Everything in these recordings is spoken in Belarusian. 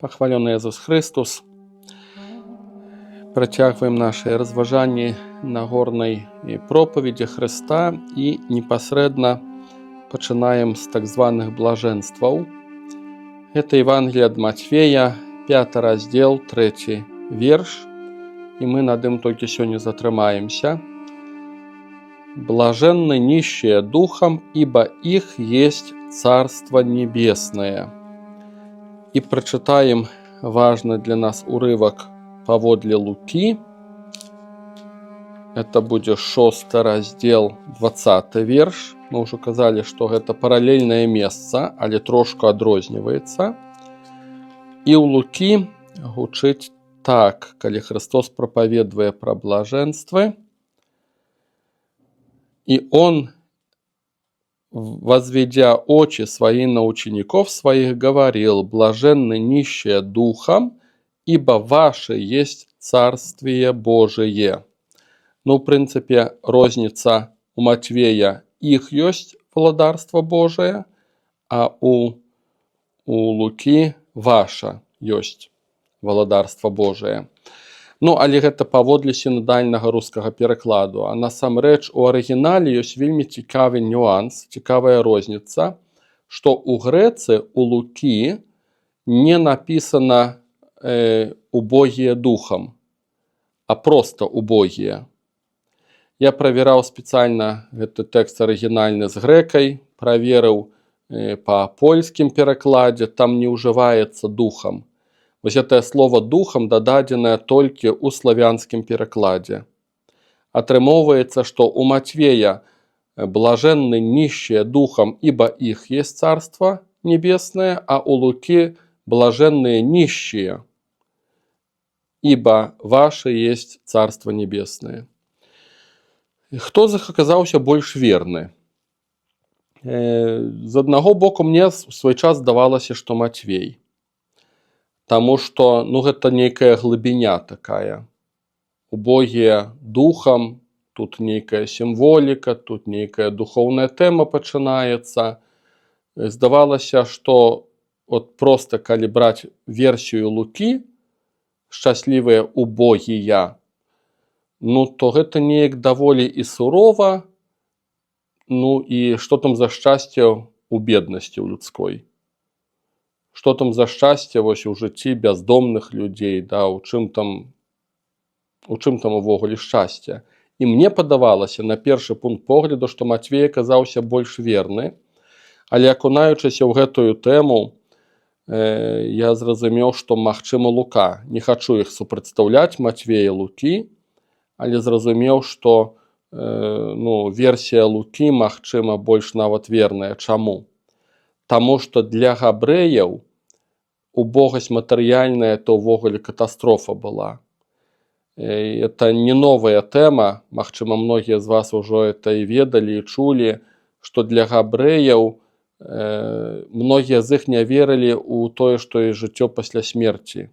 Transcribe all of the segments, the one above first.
Пахвалены Иисус Христос. Працягваем наши разважанні Нагорнай проповеди Христа і непасрэдна пачынаем з так званых блажэнстваў. Это Евангелие ад Матфея, 5 раздел, 3 верш, і мы над ім толькі сёння затрымаемся. «Блаженны нищие духом, ибо их есть Царство Небесное». И прочитаем важный для нас урывок паводле Луки. Это будет 6 раздел, 20 верш. Мы уже казали, что это параллельное место, але трошку адрозніваецца. И у Луки гучыць так, калі Христос проповедуе про блаженство. И он, возведя очи свои на учеников своих, говорил: «Блаженны нищие духом, ибо ваше есть Царствие Божие». Ну, в принципе, розница у Матвея: их есть владарство Божие, а у Луки ваше есть владарство Божие. Ну, але гэта паводле сінодальнага рускага перакладу. А насамрэч у арыгінале ёсць вельмі цікавы нюанс, цікавая розніца, што ў грэцы у Лукі не напісана «убогие духом», а проста «убогие». Я правяраў спецыяльна гэты тэкст арыгінальны з грэкай, праверыў па польскім перакладзе, там не ўжываецца «духом». Вось гэтае слово «духом» дададзенае толькі ў славянскім перакладзе. Атрымоўваецца, што у Матвея «блаженны нищие духом, ибо их есть Царство Небесное», а у Луки «блаженные нищие, ибо ваше есть Царство Небесное». Хто з іх аказаўся больш верны? З аднаго боку, мне ў свой час здавалася, што Матвей. Таму што, гэта нейкая глыбіня такая. Убогія духам, тут нейкая сімволіка, тут нейкая духоўная тэма пачынаецца. Здавалася, што проста калі браць версію Лукі, шчаслівыя убогія, то гэта неяк даволі і сурова, і што там за шчасце у беднасці ў людской. Што там за шчасце вось у жыцці бяздомных людзей, у чым там увогуле шчасце. І мне падавалася на першы пункт погляду, што Матвей аказаўся больш верны, але акунаючыся ў гэтую тэму, я зразумеў, што магчыма Лука. Не хачу іх супрацьстаўляць, Матвея і Лукі, але зразумеў, што версія Лукі магчыма больш нават верная. Чаму? Таму што для габрэяў убогасць матэрыяльная то ўвогуле катастрофа была. Это не новая тэма, магчыма, многія з вас ужо это і ведалі, і чулі, што для габрэяў многія з іх не верылі ў тое, што і жыццё пасля смерці.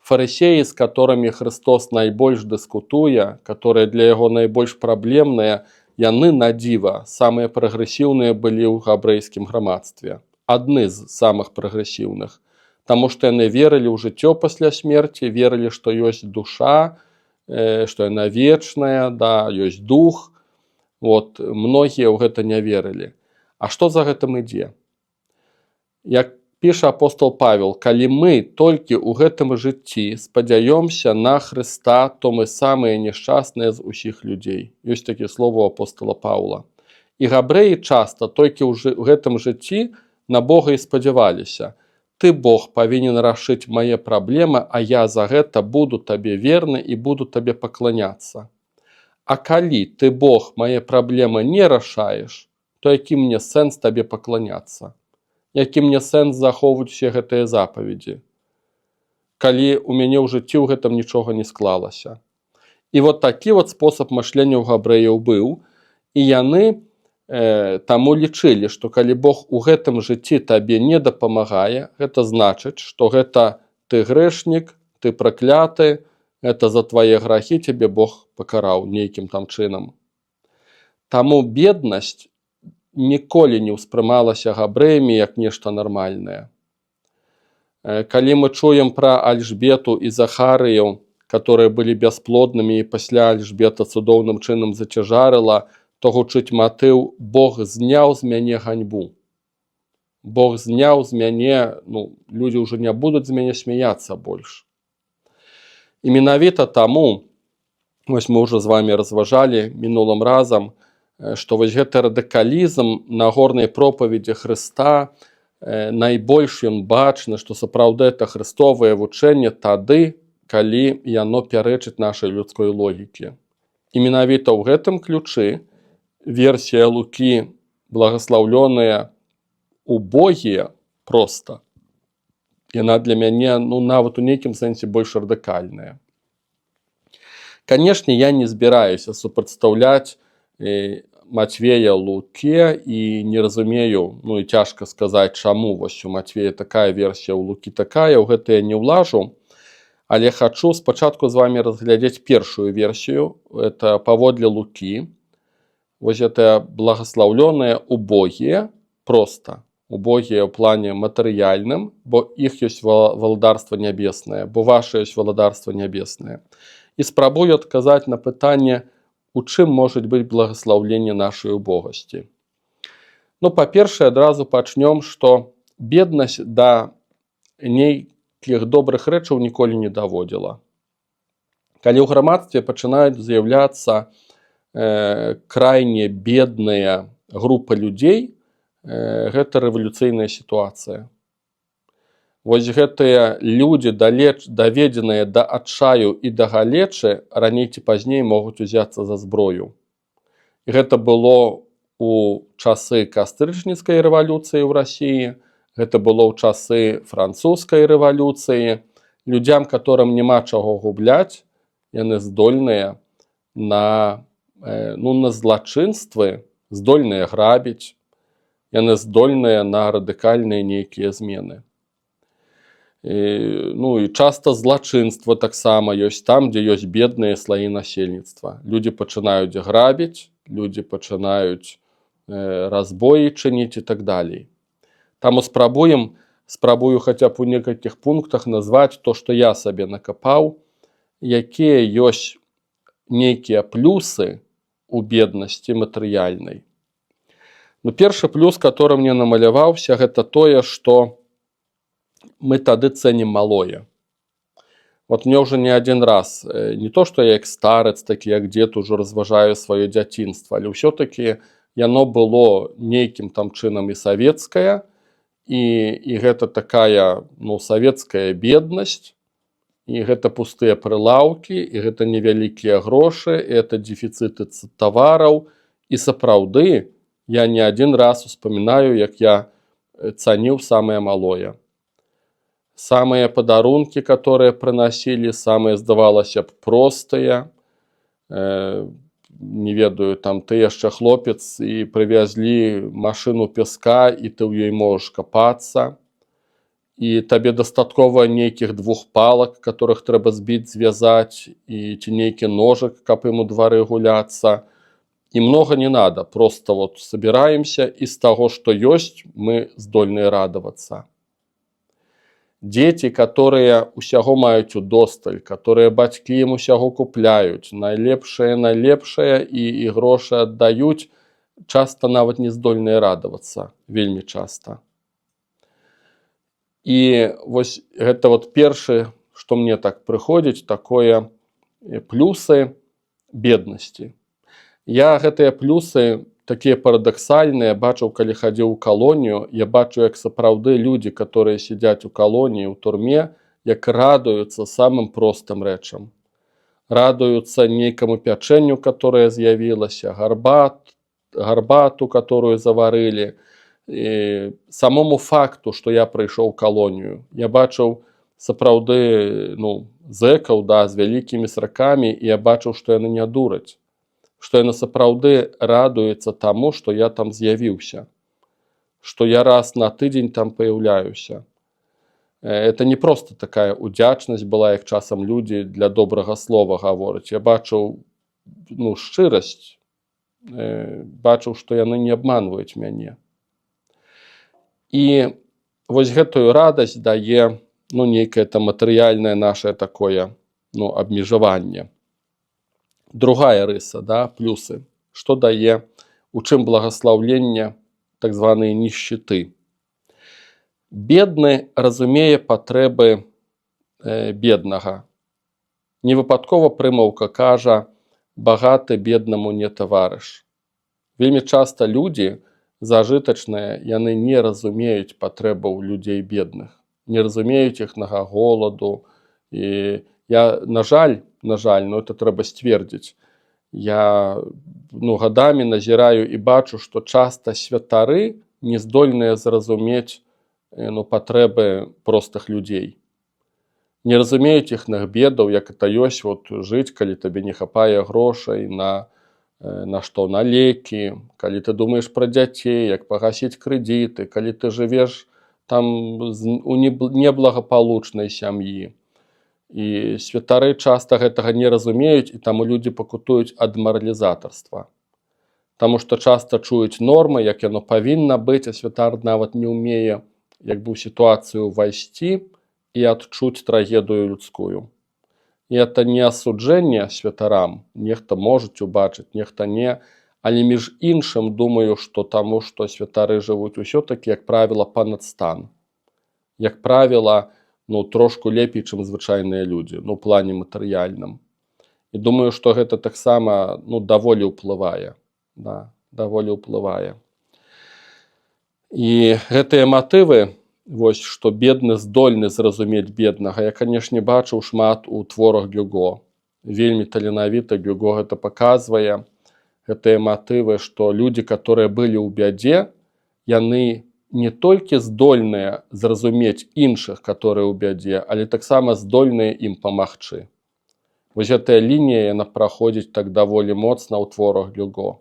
Фарысеі, з которымі Христос найбольш дыскутуе, которые для яго найбольш праблемныя, яны, на дзіва, самыя прагрэсіўныя былі ў габрэйскім грамадстве. Адны з самых прагрэсіўных. Таму што яны верылі ў жыццё пасля смерці, верылі, што ёсць душа, што яна вечная, ёсць дух. Многія ў гэта не верылі. А што за гэтым ідзе? Як піша апостол Павел: «Калі мы толькі ў гэтым жыцці спадзяёмся на Хрыста, то мы самыя няшчасныя з усіх людзей». Ёсць такія словы у апостола Паўла. І габрэі часта толькі ў гэтым жыцці на Бога і спадзяваліся. «Ты, Бог, павінен рашыць мае праблемы, а я за гэта буду табе верны і буду табе пакланяцца. А калі ты, Бог, мае праблемы не рашаеш, то які мне сэнс табе пакланяцца? Які мне сэнс захоўваць усе гэтыя запаведзі, калі у мяне ў жыцці ў гэтым нічога не склалася?» І такі спосаб мышлення ў габрэяў быў, і яны таму лічылі, што калі Бог у гэтым жыцці табе не дапамагае, гэта значыць, што гэта ты грэшнік, ты пракляты, гэта за твае грахі цябе Бог пакараў нейкім там чынам. Таму беднасць ніколі не ўспрымалася габрэямі як нешта нармальнае. Калі мы чуем пра Альжбету і Захарыю, которые былі бясплоднымі, і пасля Альжбета цудоўным чынам зацяжарыла, то гучыць матыў «Бог зняў з мяне ганьбу». Бог зняў з мяне, людзі ўжо не будуць з мяне смяяцца больш. І менавіта таму, вось мы ўжо з вамі разважалі мінулым разам, што вось гэты радыкалізм Нагорнай пропаведзі Хрыста, найбольш ён бачны, што сапраўды это хрыстовае вучэнне тады, калі яно пярэчыць нашай людской логікі. І менавіта ў гэтым ключы версія Лукі благаслаўлёныя убогія проста. Яна для мяне, нават у нейкім сэнсе больш радыкальная. Канешне, я не збіраюся супрацьстаўляць Матвея Луке і не разумею, і цяжка сказаць, чаму вось у Матвея такая версія, у Лукі такая, у гэта я не ўлажу, але хачу спачатку з вамі разглядзець першую версію, это паводле Лукі, вось гэта благаслаўлёныя убогія, проста убогія ў плане матэрыяльным, бо іх ёсць валадарства нябеснае, бо ваше ёсць валадарства нябеснае. І спрабую адказаць на пытанне, у чым можа быць благаслаўленне нашай убогасці. Па-першае, адразу пачнём, што беднасць да нейкіх добрых рэчаў ніколі не даводзіла. Калі ў грамадстве пачынаюць з'яўляцца крайне бедныя групы людзей, гэта рэвалюцыйная сітуацыя. Вось гэтыя людзі, даведзеныя да адчаю і да галечы, раней ці пазней могуць узяцца за зброю. І гэта было ў часы кастрычніцкай рэвалюцыі ў Расіі, гэта было ў часы французскай рэвалюцыі. Людзям, которым няма чаго губляць, яны здольныя на злачынствы, здольныя грабіць, яны здольныя на радыкальныя нейкія змены. І часта злачынства таксама ёсць там, дзе ёсць бедныя слаі насельніцтва. Людзі пачынаюць грабіць, людзі пачынаюць разбоі чыніць і так далей. Таму спрабую хаця б у некалькіх пунктах назваць то, што я сабе накапаў, якія ёсць нейкія плюсы у беднасці матэрыяльнай. Першы плюс, который мне намаляваўся, гэта тое, што мы тады цэнім малое. Мне ўжо не адзін раз, не то, што я як старец, такі як дзед ужо разважаю сваё дзяцінства, але ўсё-такі яно было нейкім там чынам і савецкае, і гэта такая, савецкая беднасць, і гэта пустыя прылаўкі, і гэта невялікія грошы, і гэта дэфіцыты тавараў, і сапраўды я не адзін раз успамінаю, як я цаніў самае малое. Самыя падарункі, которые прынасілі, самыя, здавалася б, простыя. Не ведаю, там ты яшчэ хлопец і прывязлі машыну пяска, і ты ў ёй можаш капацца. І табе дастаткова нейкіх 2 палак, которых трэба збіць, звязаць, і ці нейкі ножык, каб ім у двары гуляцца. І многа не надо, просто собираемся, і з таго, што ёсць, мы здольныя радавацца. Дзеці, которые усяго маюць удосталь, которые бацькі ім усяго купляюць, найлепшае і грошы аддаюць, часта нават не здольныя радавацца, вельмі часта. І вось гэта першы, што мне так прыходзіць, такое плюсы беднасці. Я гэтыя плюсы, такія парадаксальныя, бачыў, калі хадзіў у калонію, я бачу, як сапраўды людзі, которые сядзяць у калоніі, у турме, як радуюцца самым простым рэчам. Радуюцца нейкаму пячэнню, которое з'явілася, гарбату, которую заварылі, самому факту, што я прыйшоў у калонію. Я бачыў сапраўды зэкаў, з вялікімі сракамі, і я бачыў, што яны не дураць. Што яна сапраўды радуецца таму, што я там з'явіўся, што я раз на тыдзень там паяўляюся. Это не проста такая удзячнасць была, як часам людзі для добрага слова гавораць. Я бачыў шчырасць, бачыў, што яны не абманваюць мяне. І вось гэтую радасць дае ну, нейкае там матэрыяльнае наше такое, ну, абмежаванне. Другая рыса, да, плюсы. Што дае, у чым благаслаўленне, так званыя нішчыты. Бедны разумее патрэбы беднага. Невыпадкова прымаўка кажа: багаты беднаму не таварыш. Вельмі часта людзі зажытачныя, яны не разумеюць патрэбаў людзей бедных, не разумеюць іхнага голаду. І я, на жаль, ну, это трэба сцвердзіць, я гадамі назіраю і бачу, што часта святары не здольныя зразумець патрэбы простых людзей. Не разумеюць іхных бедаў, як это ёсць жыць, калі табе не хапае грошай на што, на лекі, калі ты думаеш пра дзяцей, як пагасіць крэдыты, калі ты жывеш там у неблагапалучнай сям'і. І святары часта гэтага не разумеюць, і таму людзі пакутуюць ад маралізатарства. Таму што часта чуюць нормы, як яно павінна быць, а святар нават не ўмее у сітуацыю ўвайсці і адчуць трагедыю людскую. І это не асуджэнне святарам, нехта можуць убачыць, нехта не, але між іншым думаю, што таму, што святары жывуць усё-такі, як правіла, па-над стан. Як правіла, трошку лепей, чым звычайныя людзі, у плане матэрыяльным. І думаю, што гэта таксама даволі ўплывае. Да, даволі ўплывае. І гэтыя матывы, што бедны здольны зразумець беднага, я, канешне, бачыў шмат у творах Гюго. Вельмі таленавіта Гюго гэта паказвае. Гэтыя матывы, што людзі, которые былі ў бядзе, яны не толькі здольныя зразумець іншых, которые ў бядзе, але таксама здольныя ім памагчы. Вось гэтая лінія, яна праходзіць так даволі моцна ў творах Гюго.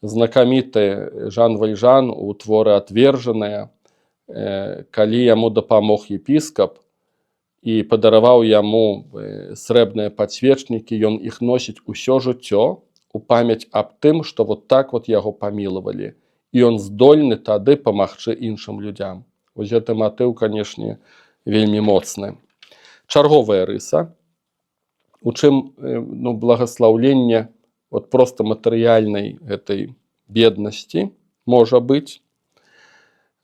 Знакаміты Жан Вальжан у творы «Отвержаныя», калі яму дапамог епіскап і падараваў яму срэбныя падсвечнікі, ён іх носіць усё жыццё у памяць аб тым, што так яго памілавалі. І ён здольны тады памагчы іншым людзям. Вось гэты матыў, канешне, вельмі моцны. Чарговая рыса, у чым благаслаўленне проста матэрыяльнай гэтай беднасці можа быць.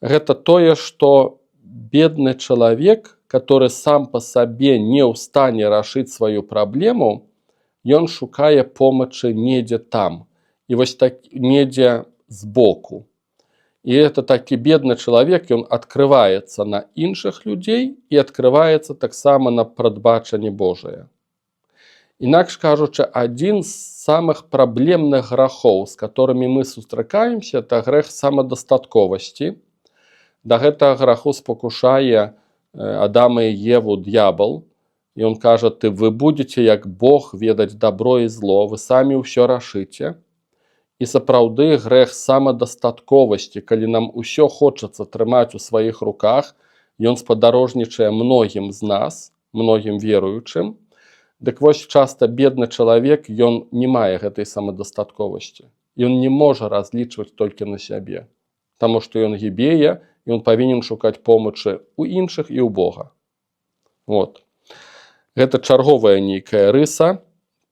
Гэта тое, што бедны чалавек, который сам па сабе не ў стане рашыць сваю праблему, ён шукае помачы недзе там. І вось так недзе збоку. І это такі бедны чалавек, ён адкрываецца на іншых людзей і адкрываецца таксама на прадбачанне Божае. Інакш кажучы, адзін з самых праблемных грахоў, з которымі мы сустракаемся, это грэх самадастатковасці. Да гэтага граху спакушае Адама і Еву д'ябал. І ён кажа: вы будзеце як Бог ведаць дабро і зло, вы самі ўсё рашыце. І сапраўды грэх самадастатковасці, калі нам усё хочацца трымаць у сваіх руках, ён спадарожнічае многім з нас, многім веруючым. Дык вось часта бедны чалавек, ён не мае гэтай самадастатковасці. Ён не можа разлічваць толькі на сябе, таму што ён гібее, ён павінен шукаць помачы ў іншых і ў Бога. Гэта чарговая нейкая рыса,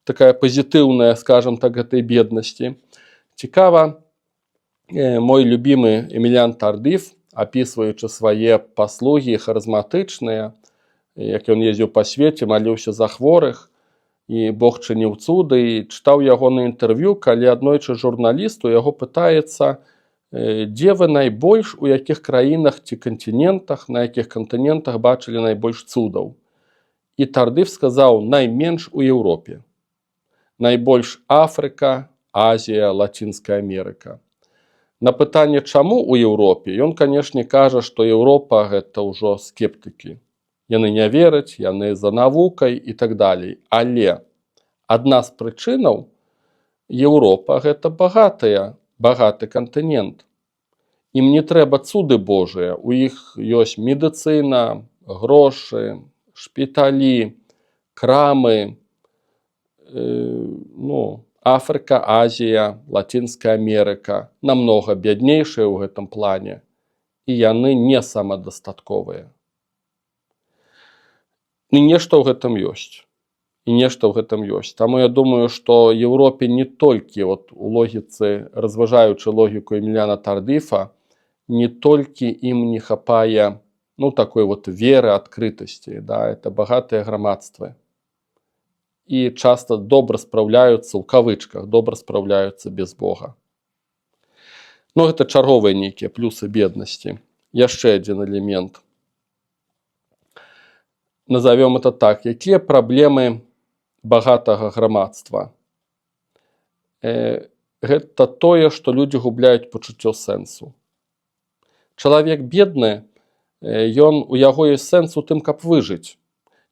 такая пазітыўная, скажам так, гэтай беднасці. Цікава, мой любімы Эміліян Тардыф, апісваючы свае паслугі харызматычныя, як ён ездзіў па свеце, маліўся за хворых, і Бог чыніў цуды, і чытаў ягонае інтэрв'ю, калі аднойчы журналіст у яго пытаецца, дзе вы найбольш, у якіх краінах ці кантынентах, на якіх кантынентах бачылі найбольш цудаў. І Тардыф сказаў: найменш у Еўропе. Найбольш Афрыка, Азія, Лацінская Амерыка. На пытанне, чаму у Еўропе, ён, канешне, кажа, што Еўропа гэта ўжо скептыкі. Яны не вераць, яны за навукай і так далей. Але адна з прычынаў, Еўропа гэта багаты кантынент. Ім не трэба цуды Божыя, у іх ёсць медыцына, грошы, шпіталі, крамы, Афрыка, Азія, Лацінская Амерыка намнога бяднейшыя ў гэтым плане, і яны не самадастатковыя. І нешта ў гэтым ёсць. І нешта ў гэтым ёсць. Таму я думаю, што Еўропе не толькі вот у логіцы, разважаючы логіку Эміліяна Тардыфа, не толькі ім не хапае такой вот веры, адкрытасці, да, это багатыя грамадствы. І часта добра спраўляюцца, у кавычках, добра спраўляюцца без Бога. Гэта чарговыя нейкія плюсы беднасці. Яшчэ адзін элемент. Назовем это так. Якія праблемы багатага грамадства? Гэта тое, што людзі губляюць пачуццё сэнсу. Чалавек бедны, у яго ёсць сэнс у тым, каб выжыць.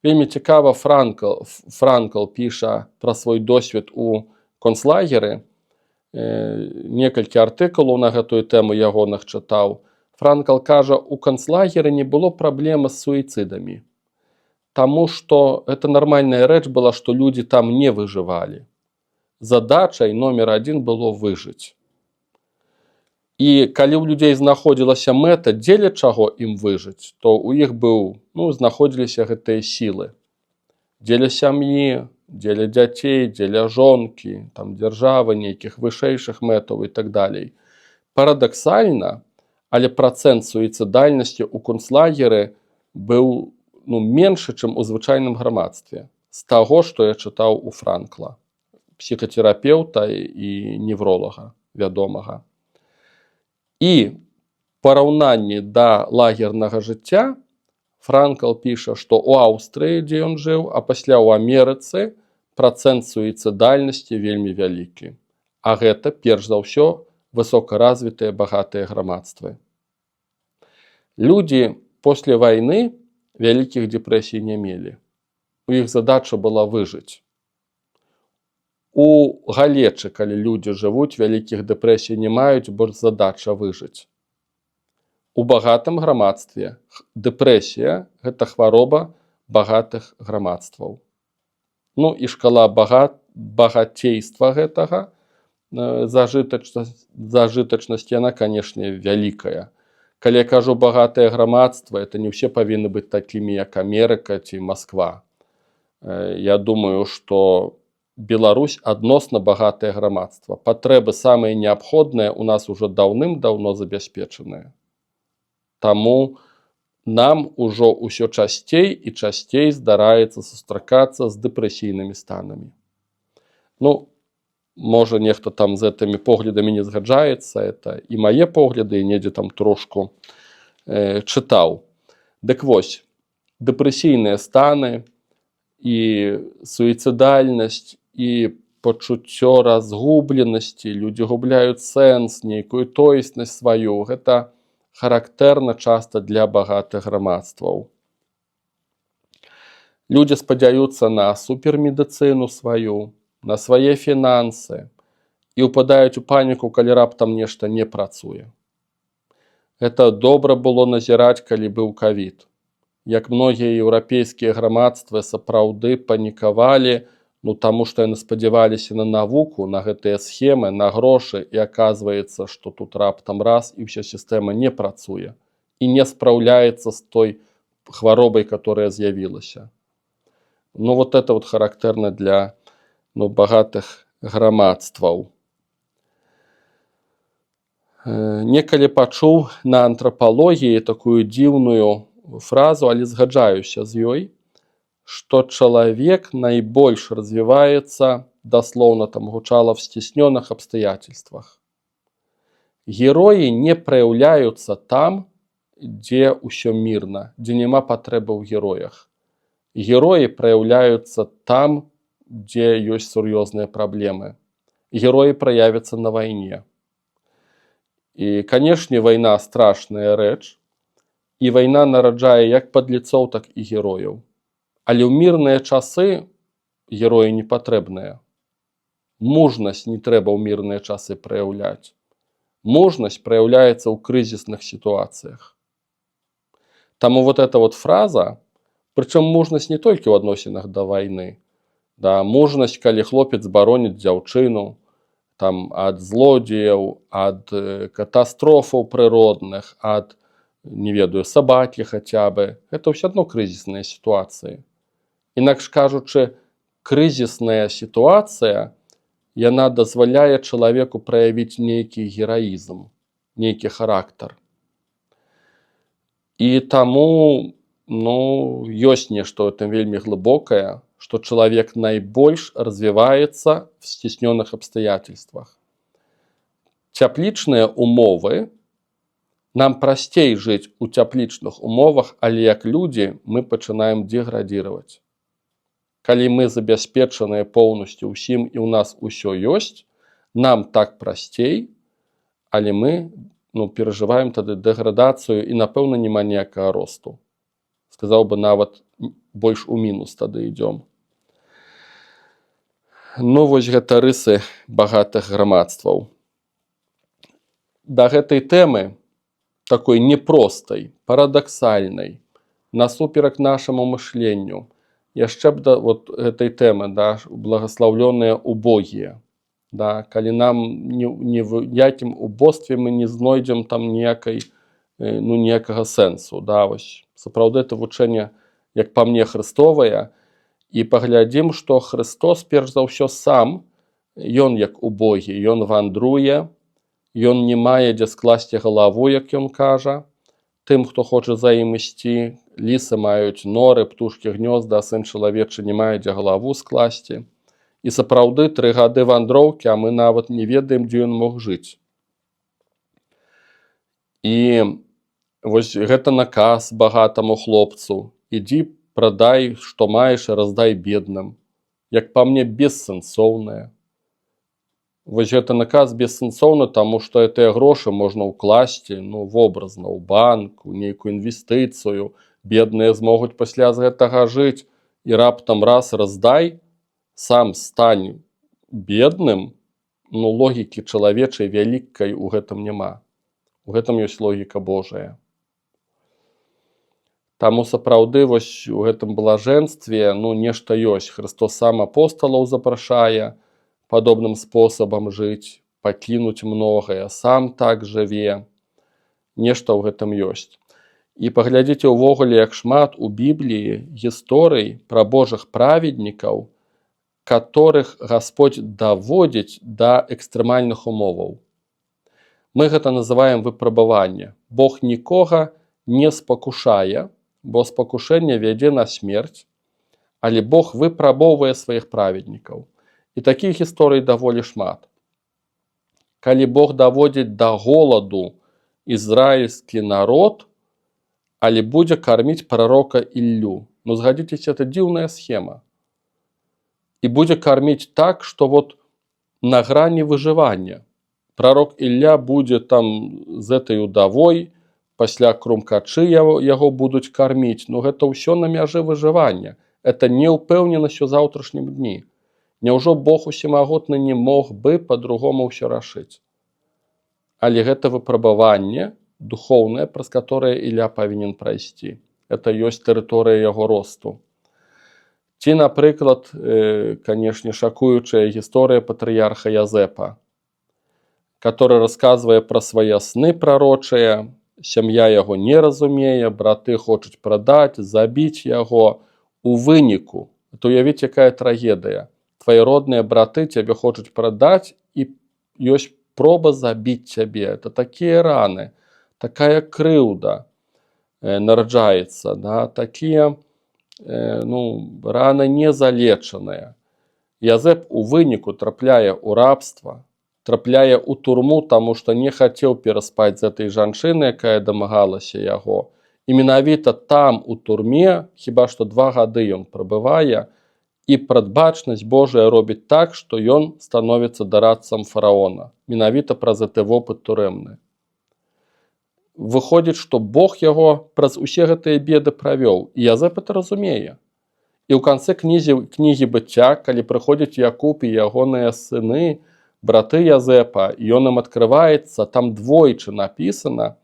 Вельмі цікава Франкл піша пра свой досвед у концлагеры. Некалькі артыкулаў на гэтую тэму ягоных чытаў. Франкл кажа, у концлагеры не было праблемы з суіцыдамі. Таму што гэта нармальная рэч была, што людзі там не выжывалі. Задачай номер адзін было выжыць. І калі ў людзей знаходзілася мэта, дзеля чаго ім выжыць, то ў іх знаходзіліся гэтыя сілы. Дзеля сям'і, дзеля дзяцей, дзеля жонкі, дзяржавы, нейкіх вышэйшых мэтаў і так далей. Парадаксальна, але працэнт суіцыдальнасці ў концлагеры быў меншы, чым у звычайным грамадстве. З таго, што я чытаў у Франкла, псіхатэрапеўта і невролага вядомага. І параўнанні да лагернага жыцця Франкл піша, што ў Аўстрыі, дзе ён жыў, а пасля ў Амерыцы працэнт суіцыдальнасці вельмі вялікі. А гэта, перш за ўсё, высокаразвітыя багатыя грамадствы. Людзі пасля вайны вялікіх дэпрэсій не мелі. У іх задача была выжыць. У галечы, калі людзі жывуць, вялікіх дэпрэсій не маюць, бо задача выжыць. У багатым грамадстве дэпрэсія – гэта хвароба багатых грамадстваў. І шкала багацейства гэтага, зажытачнасць, яна, канешне, вялікая. Калі я кажу багатае грамадства, это не ўсе павінны быць такімі, як Амерыка ці Масква. Я думаю, што Беларусь адносна багатае грамадства. Патрэбы самыя неабходныя у нас ужо даўным-даўно забяспечаныя. Таму нам ужо ўсё часцей і часцей здараецца сустракацца з дэпрэсійнымі станамі. Можа, нехта з гэтымі поглядамі не згаджаецца, это і мае погляды, і недзе трошку чытаў. Дык вось, дэпрэсійныя станы і суіцыдальнасць, і пачуццё разгубленасці, людзі губляюць сэнс, нейкую тоеснасць сваю. Гэта характэрна часта для багатых грамадстваў. Людзі спадзяюцца на супермедыцыну сваю, на свае фінансы і ўпадаюць у паніку, калі раптам нешта не працуе. Гэта добра было назіраць, калі быў ковід. Як многія еўрапейскія грамадствы сапраўды панікавалі, таму што яны спадзяваліся на навуку, на гэтыя схемы, на грошы, і аказваецца, што тут раптам раз і ўся сістэма не працуе і не спраўляецца з той хваробай, которая з'явілася. Вот это характэрна для багатых грамадстваў. Некалі пачуў на антрапалогіі такую дзіўную фразу, але згаджаюся з ёй, што чалавек найбольш развіваецца, даслоўна там гучала, в стеснёных абстаятельствах. Героі не праяўляюцца там, дзе ўсё мірна, дзе няма патрэбы ў героях. Героі праяўляюцца там, дзе ёсць сур'ёзныя праблемы. Героі праявяцца на вайне. І, канешне, вайна страшная рэч, і вайна нараджае як падліцоў, так і герояў. Але ў мірныя часы героі не патрэбныя. Мужнасць не трэба ў мірныя часы праяўляць. Мужнасць праяўляецца ў крызісных сітуацыях. Таму эта фраза, прычым мужнасць не толькі ў адносінах да вайны, мужнасць, калі хлопец бароніць дзяўчыну ад злодзеяў, ад катастрофаў прыродных, ад, не ведаю, сабакі хаця бы, гэта ўсё адно крызісныя сітуацыі. Інакш кажучы, крызісная сітуацыя, яна дазваляе чалавеку праявіць нейкі гераізм, нейкі характар. І таму, ёсць нешта ў гэтым вельмі глыбокае, што чалавек найбольш развіваецца в сцеснёных абстаятельствах. Цяплічныя умовы, нам прасцей жыць у цяплічных умовах, але як людзі мы пачынаем деградзіраваць. Калі мы забяспечаныя поўнасцю ўсім і ў нас усё ёсць, нам так прасцей, але мы перажываем тады дэградацыю і, напэўна, няма ніякага росту. Сказаў бы, нават больш у мінус тады ідём. Вось гэта рысы багатых грамадстваў. Да гэтай тэмы, такой непростай, парадаксальнай, насуперак нашаму мышленню, яшчэ б да гэтай тэмы, благаслаўлёныя убогія. Калі нам ні в якім убостве мы не знойдзем там ніякага сэнсу. Сапраўды это вучэнне, як па мне, хрыстовае, і паглядзім, што Хрыстос перш за ўсё сам, ён як убогі, ён вандруе, ён не мае дзе скласці галаву, як ён кажа, тым, хто хоча за ім ісці. Лісы маюць норы, птушкі гнёзда, а сын чалавечы не мае дзе галаву скласці. І сапраўды 3 гады вандроўкі, а мы нават не ведаем, дзе ён мог жыць. І вось гэта наказ багатаму хлопцу: ідзі, прадай, што маеш, і раздай бедным. Як па мне, бессэнсоўнае. Вось гэта наказ бессэнсоўны, таму што гэтыя грошы можна ўкласці, вобразна, ў банк, у нейкую інвестыцыю. Бедныя змогуць пасля з гэтага жыць, і раптам раз раздай, сам стань бедным. Логікі чалавечай вялікай у гэтым няма. У гэтым ёсць логіка Божая. Таму сапраўды вось у гэтым блажэнстве нешта ёсць. Хрыстос сам апосталаў запрашае падобным спосабам жыць, пакінуць многае, сам так жыве. Нешта ў гэтым ёсць. І паглядзіце ўвогуле, як шмат у Бібліі гісторый пра Божых праведнікаў, которых Гасподзь даводзіць да экстрэмальных умоваў. Мы гэта называем выпрабаванне. Бог нікога не спакушае, бо спакушэнне вядзе на смерць, але Бог выпрабоўвае сваіх праведнікаў. І такіх гісторый даволі шмат. Калі Бог даводзіць да голаду ізраільскі народ, але будзе карміць прарока Іллю. Згадзіцеся, это дзіўная схема. І будзе карміць так, што на грані выжывання. Прарок Ілля будзе там з этой удавой, пасля крумкачы яго будуць карміць. Гэта ўсё на мяжы выжывання. Это неўпэўненасць у заўтрашнім дні. Няўжо Бог усімагутны не мог бы па-другому ўсё рашыць? Але гэта выпрабаванне духоўнае, праз которое Ілля павінен прайсці. Это ёсць тэрыторыя яго росту. Ці, напрыклад, канешне, шакуючая гісторыя патрыярха Язэпа, который расказвае пра свае сны прарочыя, сям'я яго не разумее, браты хочуць прадаць, забіць яго. У выніку, уявіце, якая трагедыя. Твои родныя браты цябе хочуць прадаць, і ёсць проба забіць цябе. Это такія раны, такая крыўда нараджаецца, такія раны незалечаныя. Язэп у выніку трапляе ў рабства, трапляе ў турму, таму што не хацеў пераспаць з этой жанчынай, якая дамагалася яго. І менавіта там, у турме, хіба што 2 гады ён прабывае, і прадбачнасць Божая робіць так, што ён становіцца дарадцам фараона. Менавіта праз гэты вопыт турэмны. Выходзіць, што Бог яго праз усе гэтыя беды правёў. І Язэп это разумее. І ў канцы кнігі быцця, калі прыходзіць Якуб і ягоныя сыны, браты Язэпа, ён ім адкрываецца, там двойчы напісана,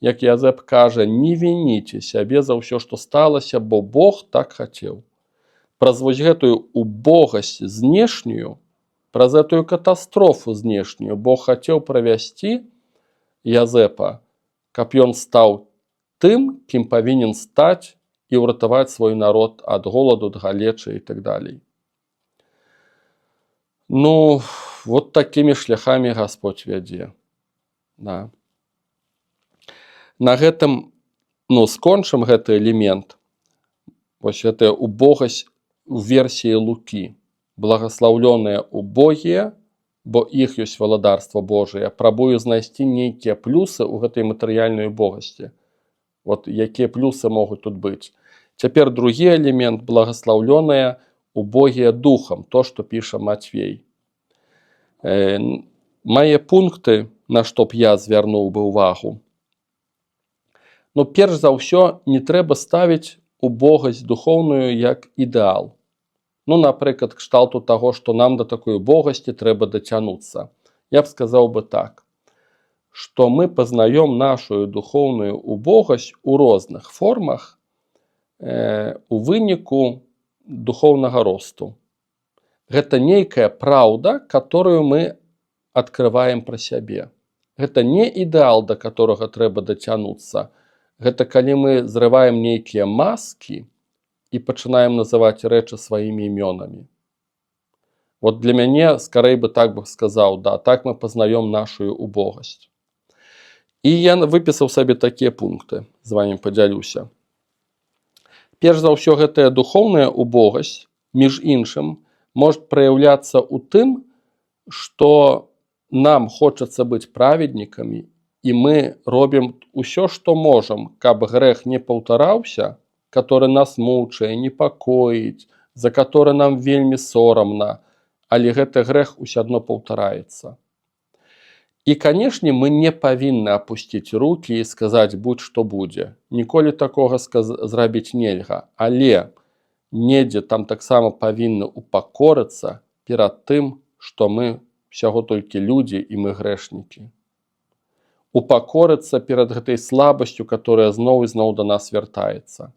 як Язэп кажа: не вініце сябе за ўсё, што сталася, бо Бог так хацеў. Праз вось гэтую убогасць знешнюю, праз гэтую катастрофу знешнюю Бог хацеў правясці Язэпа, каб ён стаў тым, кім павінен стаць і ўратаваць свой народ ад голаду, ад галечы і так далей. Ну, вот такімі шляхамі Гасподзь вядзе. Да. На гэтым, скончым гэты элемент. Вось гэтая убогасць у версіі Лукі. Благаслаўлёныя убогія, бо іх ёсць валадарства Божие. Прабую знайсці нейкія плюсы ў гэтай матэрыяльнай убогасці. Вот якія плюсы могуць тут быць. Цяпер другі элемент, благаслаўлёныя убогія духам, то, што піша Матвей. Мае пункты, на што б я звярнуў бы ўвагу. Перш за ўсё, не трэба ставіць убогасць духоўную як ідэал. Напрыклад, кшталту таго, што нам да такой убогасці трэба дацянуцца. Я б сказаў бы так, што мы пазнаём нашу духоўную убогасць у розных формах у выніку духоўнага росту. Гэта нейкая праўда, которую мы адкрываем пра сябе. Гэта не ідэал, да которага трэба дацянуцца. Гэта калі мы зрываем нейкія маскі і пачынаем называць рэчы сваімі імёнамі. Вот для мяне, скорей бы так бы сказаў, да, так мы пазнаём нашу убогасць. І я выпісаў сабе такія пункты, з вамі падзялюся. Перш за ўсё, гэтая духоўная убогасць, між іншым, можа праяўляцца ў тым, што нам хочацца быць праведнікамі, і мы робім усё, што можам, каб грэх не паўтараўся, который нас мучае, непакоіць, за который нам вельмі сорамна, але гэты грэх усё адно паўтараецца. І, канешне, мы не павінны апусціць рукі і сказаць будь-што будзе. Ніколі такога зрабіць нельга, але недзе там таксама павінны упакорыцца перад тым, што мы ўсяго толькі людзі і мы грэшнікі. Упакорыцца перад гэтай слабасцю, которая зноў і зноў да нас вяртаецца.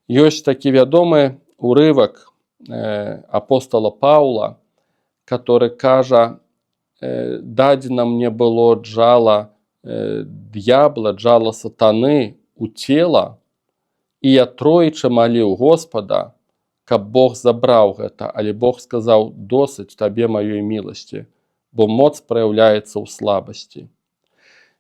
Ёсць такі вядомы урывак апостола Паўла, который кажа: «Дадзена мне было джала д'ябла, джала сатаны у цела, і я тройчы маліў Господа, каб Бог забраў гэта, але Бог сказаў: досыць табе маёй міласці, бо моц праяўляецца ў слабасці».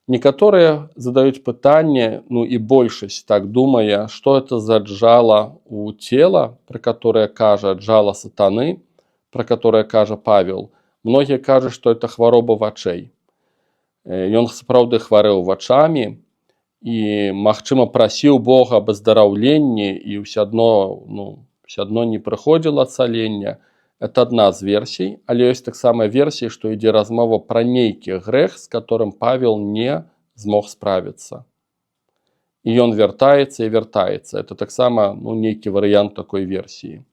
Некаторыя задаюць пытанне, і большасць так думае, што это за джала у цела, пра которое кажа джала сатаны, пра которое кажа Павел. Многія кажуць, што это хвароба вачэй. Ён сапраўды хварэў вачамі і, магчыма, прасіў Бога аб аздараўленні, і ўсё адно не прыходзіла ацалення. Это адна з версій, але ёсць таксама версій, што ідзе размова пра нейкі грэх, з которым Павел не змог справіцца. І ён вяртаецца і вяртаецца. Это таксама нейкі варыянт такой версіі.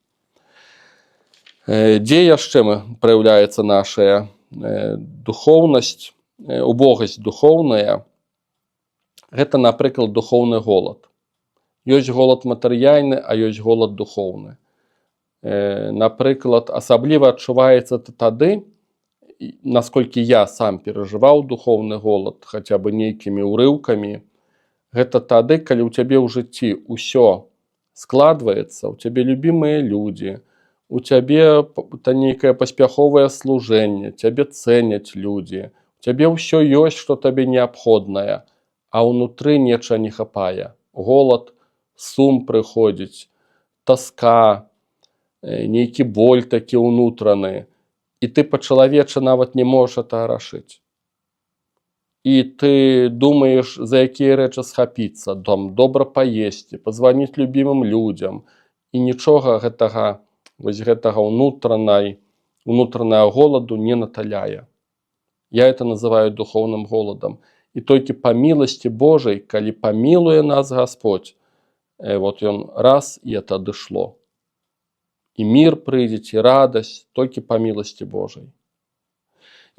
Дзе яшчэ праяўляецца наша духоўнасць, убогасць духоўная? Гэта, напрыклад, духоўны голад. Ёсць голад матэрыяльны, а ёсць голад духоўны. Напрыклад, асабліва адчуваецца тады, насколькі я сам перажываў духоўны голад, хаця бы нейкімі ўрыўкамі, гэта тады, калі ў цябе ў жыцці ўсё складваецца, у цябе любімыя людзі, у цябе нейкае паспяховае служэнне, цябе цэняць людзі, у цябе ўсё ёсць, што табе неабходнае, а ўнутры нечага не хапае. Голад, сум прыходзіць, таска, нейкі боль такі ўнутраны, і ты па-чалавечы нават не можаш это рашыць. І ты думаеш, за якія рэчы схапіцца, добра паесці, пазваніць любімым людзям, і нічога гэтага ўнутранага голаду не наталяе. Я это называю духоўным голадам. І толькі па міласці Божай, калі памілуе нас Гасподзь, вот ён раз, і это адышло. І мір прыйдзе, і радасць, толькі па міласці Божай.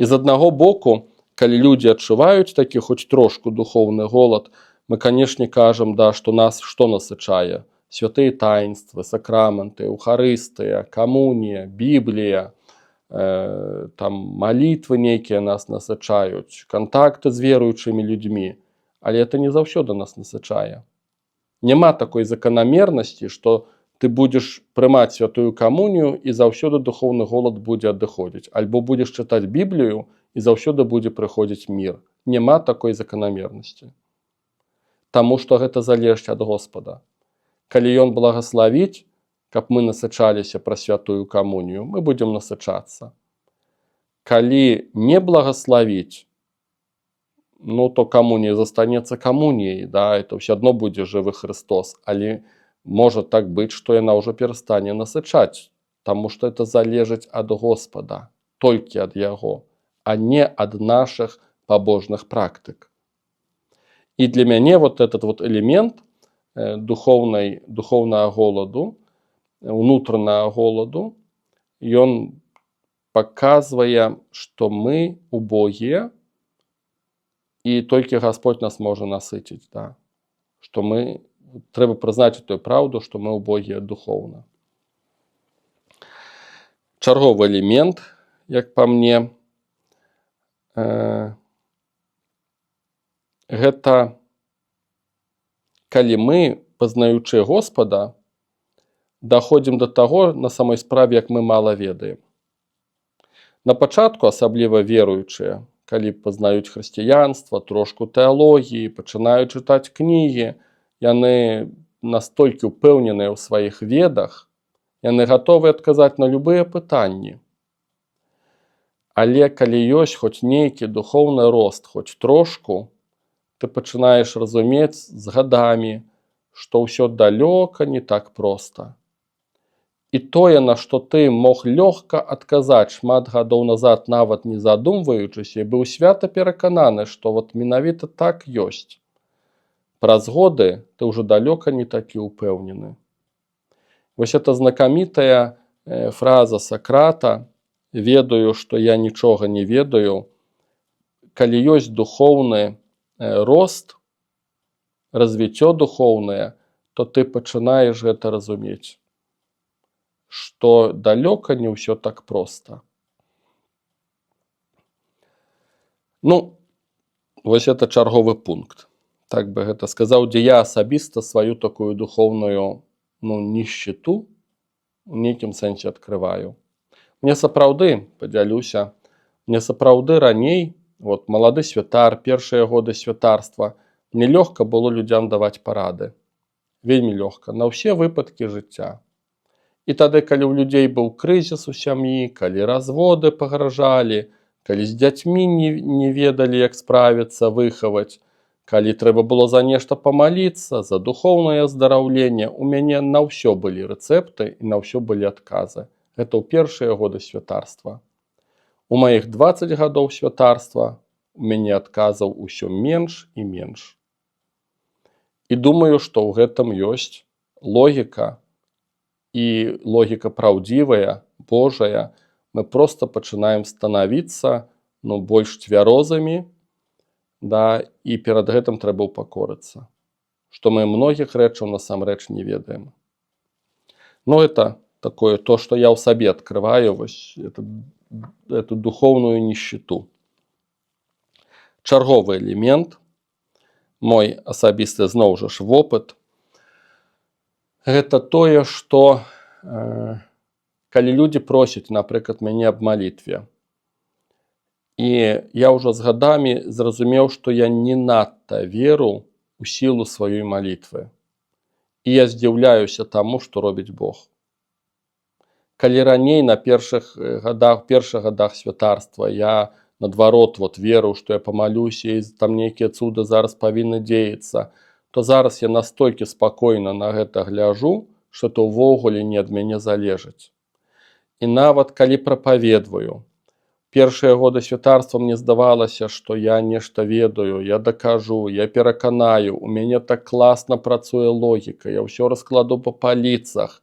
І з аднаго боку, калі людзі адчуваюць такі хоць трошку духоўны голад, мы, канешне, кажам, што нас што насычае? Святыя таінствы, сакрамэнты, эўхарыстыя, камунія, Біблія, малітвы нейкія нас насычаюць, кантакты з веруючымі людзьмі, але это не заўсёды нас насычае. Няма такой закономернасці, што ты будзеш прымаць святую камунію і заўсёды духоўны голад будзе адыходзіць. Альбо будзеш чытаць Біблію і заўсёды будзе прыходзіць мір. Няма такой закономернасці. Таму што гэта залежыць ад Господа. Калі ён благаславіць, каб мы насычаліся пра святую камунію, мы будзем насычацца. Калі не благаславіць, то камунія застанецца камуніяй, да, это ўсё адно будзе жывы Христос, але можа так быць, што яна ўжо перастане насычаць, таму што это залежыць ад Господа, толькі ад яго, а не ад нашых пабожных практык. І для мяне вот этот вот элемент духоўнага голаду, унутранага голаду, ён паказвае, што мы убогія, і толькі Господь нас можа насыціць, да. Што мы трэба прызнаць тую праўду, што мы убогія духоўна. Чарговы элемент, як па мне, гэта калі мы, пазнаючы Господа, даходзім да таго на самой справе, як мы мала ведаем. На пачатку, асабліва веруючыя, калі пазнаюць хрысціянства, трошку тэалогіі, пачынаюць чытаць кнігі, яны настолькі ўпэўненыя ў сваіх ведах, яны гатовы адказаць на любыя пытанні. Але калі ёсць хоць нейкі духоўны рост, хоць трошку, ты пачынаеш разумець з гадамі, што ўсё далёка не так проста. І тое, на што ты мог лёгка адказаць шмат гадоў назад, нават не задумваючыся, быў свята перакананы, што вот менавіта так ёсць. Праз годы ты ўжо далёка не такі ўпэўнены. Вось эта знакамітая фраза Сократа «Ведаю, што я нічога не ведаю», калі ёсць духоўны рост, развіццё духоўнае, то ты пачынаеш гэта разумець, што далёка не ўсё так проста. Вось это чарговы пункт. Так бы гэта сказаў, дзе я асабіста сваю такую духоўную нішчыту у нейкім сэнсе адкрываю. Мне сапраўды, падзялюся, раней, вот малады святар, першыя годы святарства, мне лёгка было людзям даваць парады. Вельмі лёгка, на ўсе выпадкі жыцця. І тады, калі ў людзей быў крызіс у сям'і, калі разводы пагражалі, калі з дзяцьмі не ведалі, як справіцца, выхаваць, калі трэба было за нешта памаліцца, за духоўнае аздараўленне, у мяне на ўсё былі рэцэпты і на ўсё былі адказы. Гэта ў першыя годы святарства. У маіх 20 гадоў святарства у мяне адказаў усё менш і менш. І думаю, што ў гэтым ёсць логіка, і логіка праўдзівая, Божая. Мы проста пачынаем станавіцца больш цвярозамі, да, і перад гэтым трэба ўпакорыцца, што мы многіх рэчаў насамрэч не ведаем. Это такое, то, што я ў сабе адкрываю, вось эту духоўную нішчыту. Чарговы элемент, мой асабісты зноў жа ж вопыт, гэта тое, што калі людзі просяць, напрыклад, мяне аб малітве, і я ўжо з гадамі зразумеў, што я не надта веру ў сілу сваёй малітвы. І я здзіўляюся таму, што робіць Бог. Калі раней на першых гадах святарства я, наадварот, верыў, што я памалюся, і там нейкія цуды зараз павінны дзеяцца, то зараз я настолькі спакойна на гэта гляджу, што то ўвогуле не ад мяне залежыць. І нават калі прапаведваю, першыя годы святарства мне здавалася, што я нешта ведаю, я дакажу, я пераканаю, у мяне так класна працуе логіка, я ўсё раскладу па паліцах,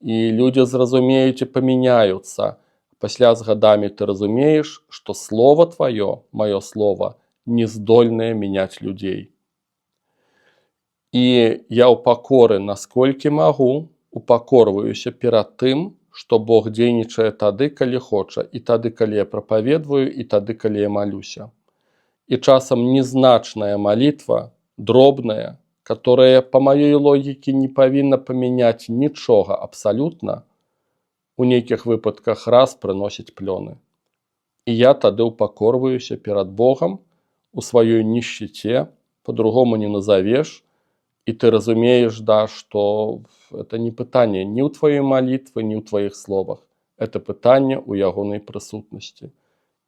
і людзі зразумеюць і памяняюцца. Пасля з гадамі ты разумееш, што слова тваё, маё слова, не здольнае мяняць людзей. І я ў пакоры, насколькі магу, упакорваюся перад тым, што Бог дзейнічае тады, калі хоча, і тады, калі я прапаведваю, і тады, калі я малюся. І часам незначная малітва, дробная, которое, по моей логіке, не павінна памяняць нічога абсалютна, у нейкіх выпадках раз прыносіць плёны. І я тады ўпакорваюся перад Богам у сваёй нищеце, по-другому не назовешь, и ты разумеешь, да, что это не пытание ни ў твоей молитвы, ни ў твоих словах. Это пытание у ягонай прысутнасці.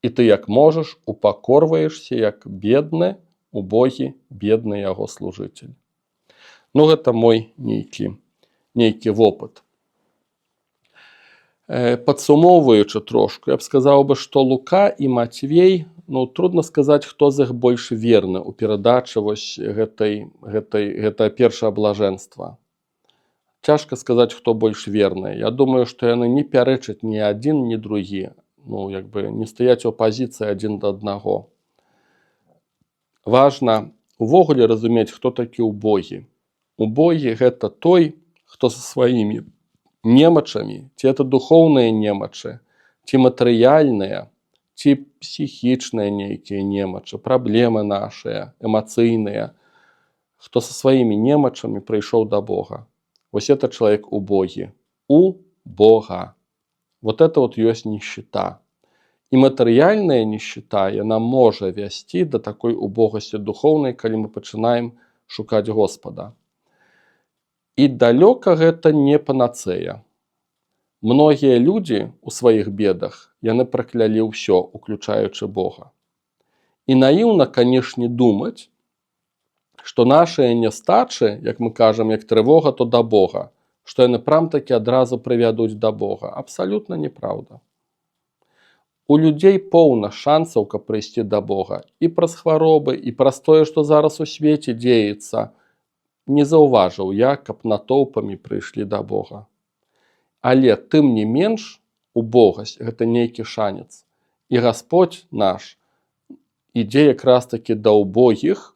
І ты як можаш упакорваешься як бедны, убогі, бедны яго служитель. Ну, гэта мой нейкі вопыт. Падсумоўваючы трошку, я б сказаў бы, што Лука і Матвей, ну, трудно сказаць, хто з іх больш верны ў перадачы вось гэта першае блажэнства. Цяжка сказаць, хто больш верны. Я думаю, што яны не пярэчаць ні адзін, ні другі. Ну, як бы не стаяць у апазіцыі адзін да аднаго. Важна увогуле разумець, хто такі убогі. Убогі – гэта той, хто са сваімі немачамі, ці это духоўныя немачы, ці матэрыяльныя, ці псіхічныя нейкія немачы, праблемы нашыя, эмацыйныя, хто са сваімі немачамі прыйшоў да Бога. Вось это чалавек убогі. У Бога. Вот это вот ёсць нищета. І матэрыяльная нищета, яна можа весці да такой убогасці духоўнай, калі мы пачынаем шукаць Господа. І далёка гэта не панацэя. Многія людзі ў сваіх бедах, яны праклялі ўсё, уключаючы Бога. І наіўна, канешне, думаць, што нашыя нястачы, як мы кажам, як трывога, то да Бога, што яны прям-такі адразу прывядуць да Бога. Абсалютна неправда. У людзей поўна шансаў, каб прыйсці да Бога. І праз хваробы, і праз тое, што зараз у свеце дзеецца. Не заўважыў я, каб натоўпамі прыйшлі да Бога. Але тым не менш, убогасць – гэта нейкі шанец. І Гасподзь наш ідзе якраз такі да убогіх,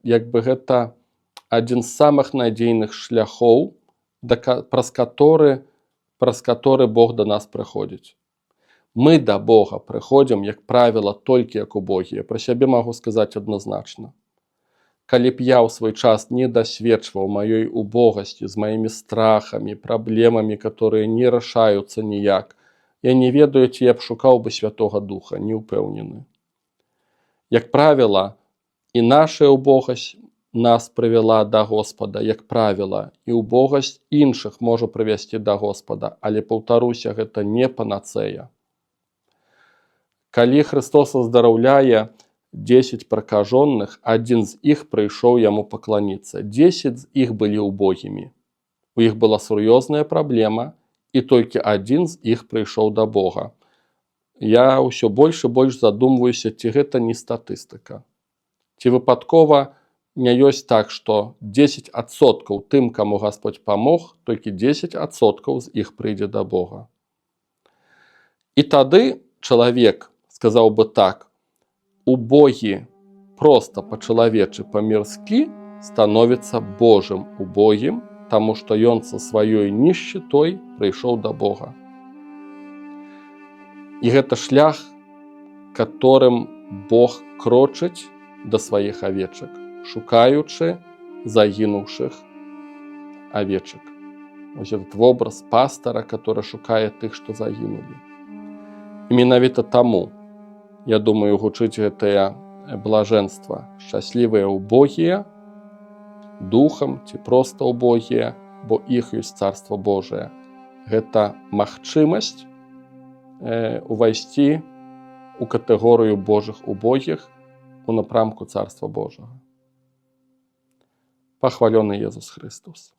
як бы гэта адзін з самых надзейных шляхоў, праз который Бог да нас прыходзіць. Мы да Бога прыходзім, як правіла, толькі як убогія. Пра сябе магу сказаць адназначна. Калі б я ў свой час не дасведчваў маёй убогасці з маімі страхамі, праблемамі, которые не рашаюцца ніяк, я не ведаю, ці я б шукаў бы Святога Духа, не ўпэўнены. Як правіла, і наша убогасць нас прывяла да Господа, як правіла, і убогасць іншых можа прывесці да Господа, але, паўтаруся, гэта не панацэя. Калі Христос аздараўляе 10 пракажоных, адзін з іх прыйшоў яму пакланіцца. 10 з іх былі убогімі. У іх была сур'ёзная праблема, і толькі адзін з іх прыйшоў да Бога. Я ўсё больш і больш задумваюся, ці гэта не статыстыка. Ці выпадкова не ёсць так, што 10% тым, каму Гасподзь памог, толькі 10% з іх прыйдзе да Бога. І тады чалавек, сказаў бы так, убогі проста па-чалавечы, па-мірскі становіцца Божым убогім, таму што ён са сваёй нішчытой прыйшоў да Бога. І гэта шлях, которым Бог крочыць да сваіх авечак, шукаючы загінуўшых авечак. Вось этот вобраз пастара, который шукае тых, што загінулі. І менавіта таму, я думаю, гучыць гэтае блажэнства. Шчаслівыя убогія, духам ці проста убогія, бо іх ёсць Царства Божае. Гэта магчымасць увайсці у катэгорыю Божых убогіх у напрамку Царства Божага. Пахвалёны Езус Христос.